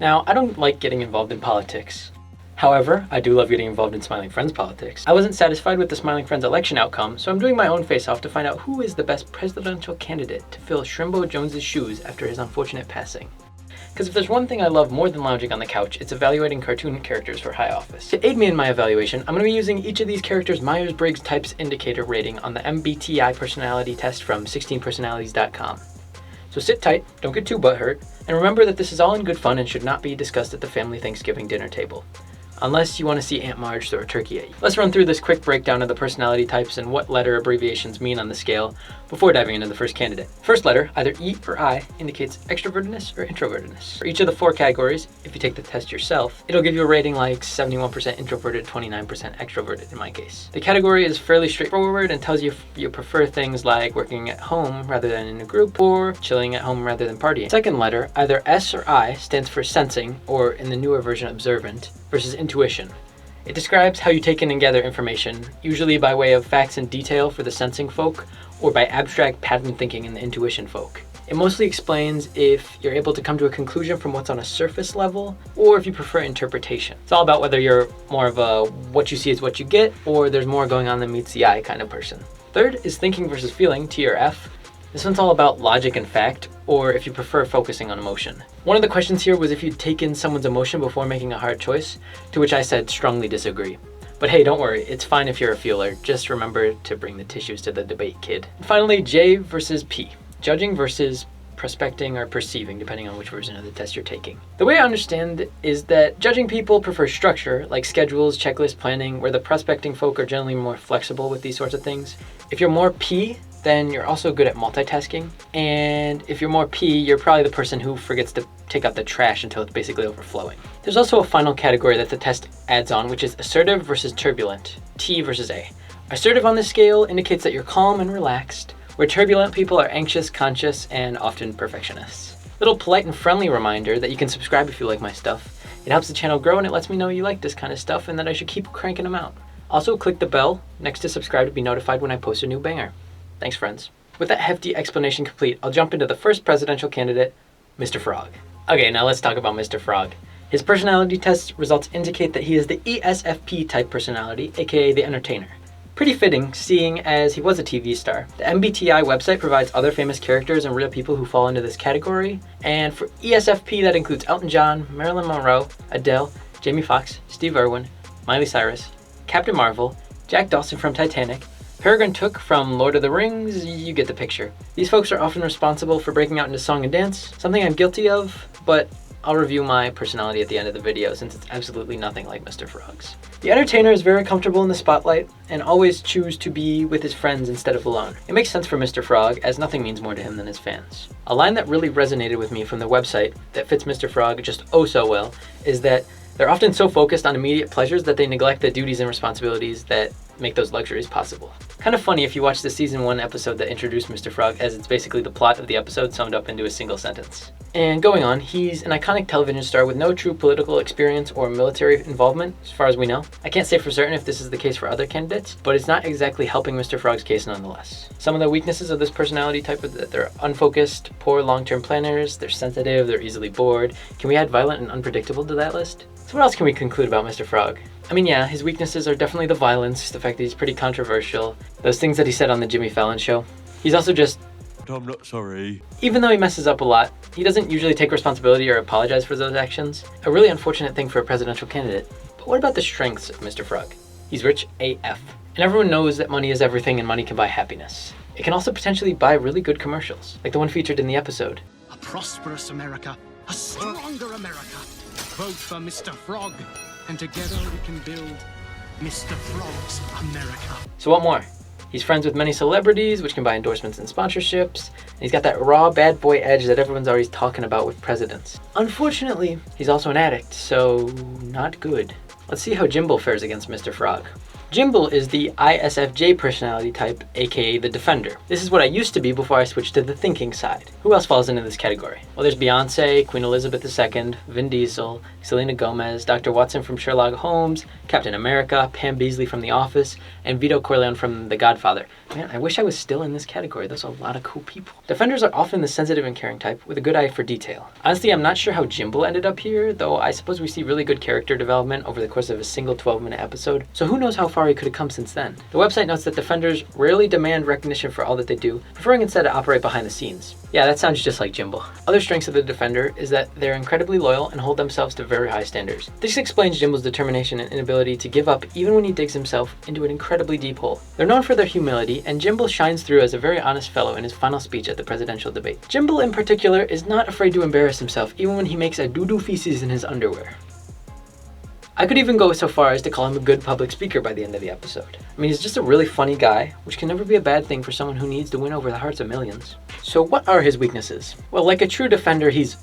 Now, I don't like getting involved in politics. However, I do love getting involved in Smiling Friends politics. I wasn't satisfied with the Smiling Friends election outcome, so I'm doing my own face-off to find out who is the best presidential candidate to fill Shrimbo Jones's shoes after his unfortunate passing. Because if there's one thing I love more than lounging on the couch, it's evaluating cartoon characters for high office. To aid me in my evaluation, I'm going to be using each of these characters' Myers-Briggs Types Indicator rating on the MBTI personality test from 16personalities.com. So sit tight, don't get too butthurt, and remember that this is all in good fun and should not be discussed at the family Thanksgiving dinner table. Unless you want to see Aunt Marge throw a turkey at you. Let's run through this quick breakdown of the personality types and what letter abbreviations mean on the scale before diving into the first candidate. First letter, either E or I, indicates extrovertedness or introvertedness. For each of the 4 categories, if you take the test yourself, it'll give you a rating like 71% introverted, 29% extroverted in my case. The category is fairly straightforward and tells you if you prefer things like working at home rather than in a group or chilling at home rather than partying. Second letter, either S or I, stands for sensing, or in the newer version, observant, versus intuition. It describes how you take in and gather information, usually by way of facts and detail for the sensing folk, or by abstract pattern thinking in the intuition folk. It mostly explains if you're able to come to a conclusion from what's on a surface level, or if you prefer interpretation. It's all about whether you're more of a what you see is what you get, or there's more going on than meets the eye kind of person. Third is thinking versus feeling, T or F. This one's all about logic and fact, or if you prefer focusing on emotion. One of the questions here was if you'd taken someone's emotion before making a hard choice, to which I said strongly disagree. But hey, don't worry, it's fine if you're a feeler. Just remember to bring the tissues to the debate, kid. And finally, J versus P. Judging versus prospecting or perceiving, depending on which version of the test you're taking. The way I understand it is that judging people prefer structure, like schedules, checklist planning, where the prospecting folk are generally more flexible with these sorts of things. If you're more P, then you're also good at multitasking. And if you're more P, you're probably the person who forgets to take out the trash until it's basically overflowing. There's also a final category that the test adds on, which is assertive versus turbulent, T versus A. Assertive on this scale indicates that you're calm and relaxed, where turbulent people are anxious, conscious, and often perfectionists. Little polite and friendly reminder that you can subscribe if you like my stuff. It helps the channel grow and it lets me know you like this kind of stuff and that I should keep cranking them out. Also, click the bell next to subscribe to be notified when I post a new banger. Thanks, friends. With that hefty explanation complete, I'll jump into the first presidential candidate, Mr. Frog. Okay, now let's talk about Mr. Frog. His personality test results indicate that he is the ESFP type personality, aka the entertainer. Pretty fitting, seeing as he was a TV star. The MBTI website provides other famous characters and real people who fall into this category, and for ESFP that includes Elton John, Marilyn Monroe, Adele, Jamie Foxx, Steve Irwin, Miley Cyrus, Captain Marvel, Jack Dawson from Titanic, Peregrine Took from Lord of the Rings, you get the picture. These folks are often responsible for breaking out into song and dance, something I'm guilty of, but I'll review my personality at the end of the video since it's absolutely nothing like Mr. Frog's. The entertainer is very comfortable in the spotlight and always chooses to be with his friends instead of alone. It makes sense for Mr. Frog as nothing means more to him than his fans. A line that really resonated with me from the website that fits Mr. Frog just oh so well is that they're often so focused on immediate pleasures that they neglect the duties and responsibilities that make those luxuries possible. Kind of funny if you watch the season 1 episode that introduced Mr. Frog, as it's basically the plot of the episode summed up into a single sentence. And going on, he's an iconic television star with no true political experience or military involvement, as far as we know. I can't say for certain if this is the case for other candidates, but it's not exactly helping Mr. Frog's case nonetheless. Some of the weaknesses of this personality type are that they're unfocused, poor long-term planners, they're sensitive, they're easily bored. Can we add violent and unpredictable to that list? So what else can we conclude about Mr. Frog? I mean, yeah, his weaknesses are definitely the violence, the fact that he's pretty controversial, those things that he said on the Jimmy Fallon show. He's also just... I'm not sorry. Even though he messes up a lot, he doesn't usually take responsibility or apologize for those actions. A really unfortunate thing for a presidential candidate. But what about the strengths of Mr. Frog? He's rich AF. And everyone knows that money is everything and money can buy happiness. It can also potentially buy really good commercials, like the one featured in the episode. A prosperous America, a stronger America. Vote for Mr. Frog, and together we can build Mr. Frog's America. So what more? He's friends with many celebrities, which can buy endorsements and sponsorships. And he's got that raw bad boy edge that everyone's always talking about with presidents. Unfortunately, he's also an addict, so not good. Let's see how Jimble fares against Mr. Frog. Jimble is the ISFJ personality type, aka the Defender. This is what I used to be before I switched to the thinking side. Who else falls into this category? Well, there's Beyonce, Queen Elizabeth II, Vin Diesel, Selena Gomez, Dr. Watson from Sherlock Holmes, Captain America, Pam Beesly from The Office, and Vito Corleone from The Godfather. Man, I wish I was still in this category. Those are a lot of cool people. Defenders are often the sensitive and caring type with a good eye for detail. Honestly, I'm not sure how Jimble ended up here, though I suppose we see really good character development over the course of a single 12-minute episode, so who knows how far he could have come since then. The website notes that Defenders rarely demand recognition for all that they do, preferring instead to operate behind the scenes. Yeah, that sounds just like Jimble. Other strengths of the Defender is that they're incredibly loyal and hold themselves to very high standards. This explains Jimble's determination and inability to give up even when he digs himself into an incredibly deep hole. They're known for their humility, and Jimble shines through as a very honest fellow in his final speech at the presidential debate. Jimble in particular is not afraid to embarrass himself even when he makes a doo-doo feces in his underwear. I could even go so far as to call him a good public speaker by the end of the episode. I mean, he's just a really funny guy, which can never be a bad thing for someone who needs to win over the hearts of millions. So what are his weaknesses? Well, like a true Defender, he's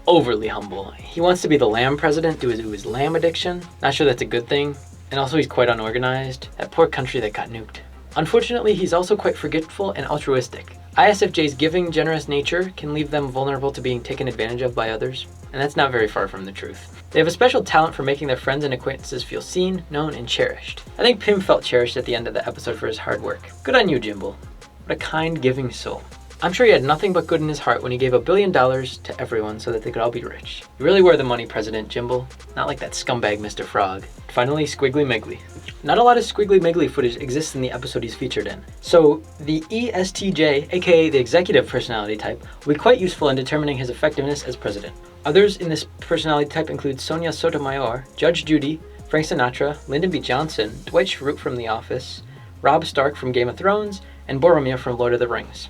overly humble. He wants to be the lamb president due to his lamb addiction. Not sure that's a good thing. And also he's quite unorganized. That poor country that got nuked. Unfortunately, he's also quite forgetful and altruistic. ISFJ's giving, generous nature can leave them vulnerable to being taken advantage of by others, and that's not very far from the truth. They have a special talent for making their friends and acquaintances feel seen, known, and cherished. I think Pim felt cherished at the end of the episode for his hard work. Good on you, Jimble. What a kind, giving soul. I'm sure he had nothing but good in his heart when he gave $1 billion to everyone so that they could all be rich. You really were the money president, Jimble. Not like that scumbag Mr. Frog. Finally, Squiggly Miggly. Not a lot of Squiggly Miggly footage exists in the episode he's featured in. So the ESTJ, aka the executive personality type, will be quite useful in determining his effectiveness as president. Others in this personality type include Sonia Sotomayor, Judge Judy, Frank Sinatra, Lyndon B. Johnson, Dwight Schrute from The Office, Robb Stark from Game of Thrones, and Boromir from Lord of the Rings.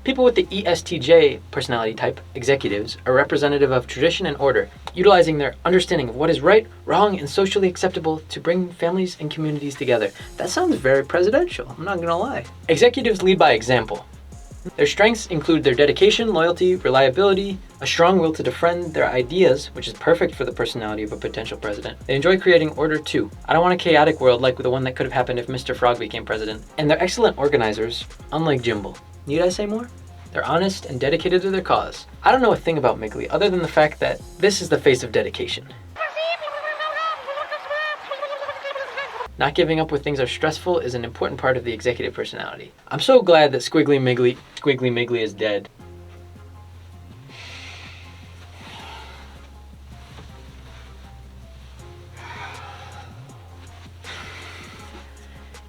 People with the ESTJ personality type, executives, are representative of tradition and order, utilizing their understanding of what is right, wrong, and socially acceptable to bring families and communities together. That sounds very presidential, I'm not gonna lie. Executives lead by example. Their strengths include their dedication, loyalty, reliability, a strong will to defend their ideas, which is perfect for the personality of a potential president. They enjoy creating order too. I don't want a chaotic world like the one that could have happened if Mr. Frog became president. And they're excellent organizers, unlike Jimble. Need I say more? They're honest and dedicated to their cause. I don't know a thing about Miggly other than the fact that this is the face of dedication. Not giving up when things are stressful is an important part of the executive personality. I'm so glad that Squiggly Miggly is dead.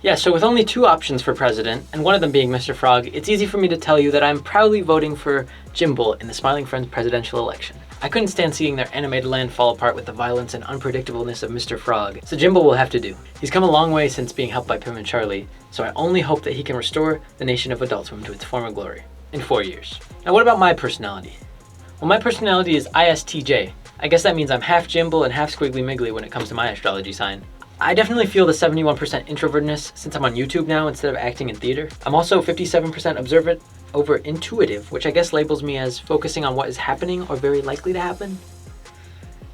Yeah, so with only 2 options for president, and one of them being Mr. Frog, it's easy for me to tell you that I'm proudly voting for Jimble in the Smiling Friends presidential election. I couldn't stand seeing their animated land fall apart with the violence and unpredictableness of Mr. Frog, so Jimble will have to do. He's come a long way since being helped by Pim and Charlie, so I only hope that he can restore the nation of adulthood to its former glory in 4 years. Now what about my personality? Well, my personality is ISTJ. I guess that means I'm half Jimble and half Squiggly Miggly when it comes to my astrology sign. I definitely feel the 71% introvertness since I'm on YouTube now instead of acting in theater. I'm also 57% observant over intuitive, which I guess labels me as focusing on what is happening or very likely to happen.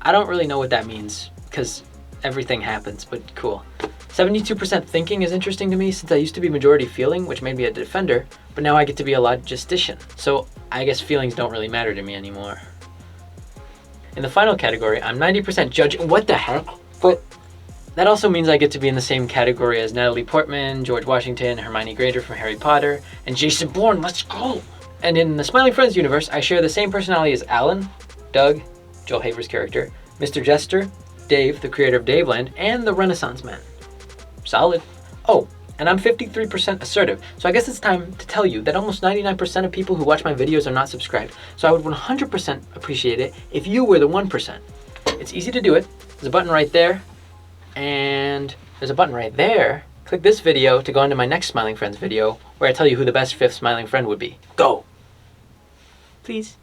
I don't really know what that means because everything happens, but cool. 72% thinking is interesting to me since I used to be majority feeling, which made me a defender, but now I get to be a logistician. So I guess feelings don't really matter to me anymore. In the final category, I'm 90% judge. What the heck? But that also means I get to be in the same category as Natalie Portman, George Washington, Hermione Granger from Harry Potter, and Jason Bourne. Let's go! And in the Smiling Friends universe, I share the same personality as Alan, Doug, Joel Haver's character, Mr. Jester, Dave, the creator of Daveland, and the Renaissance Man. Solid. Oh, and I'm 53% assertive, so I guess it's time to tell you that almost 99% of people who watch my videos are not subscribed, so I would 100% appreciate it if you were the 1%. It's easy to do it. There's a button right there, and there's a button right there. Click this video to go into my next Smiling Friends video where I tell you who the best 5th Smiling Friend would be. Go! Please.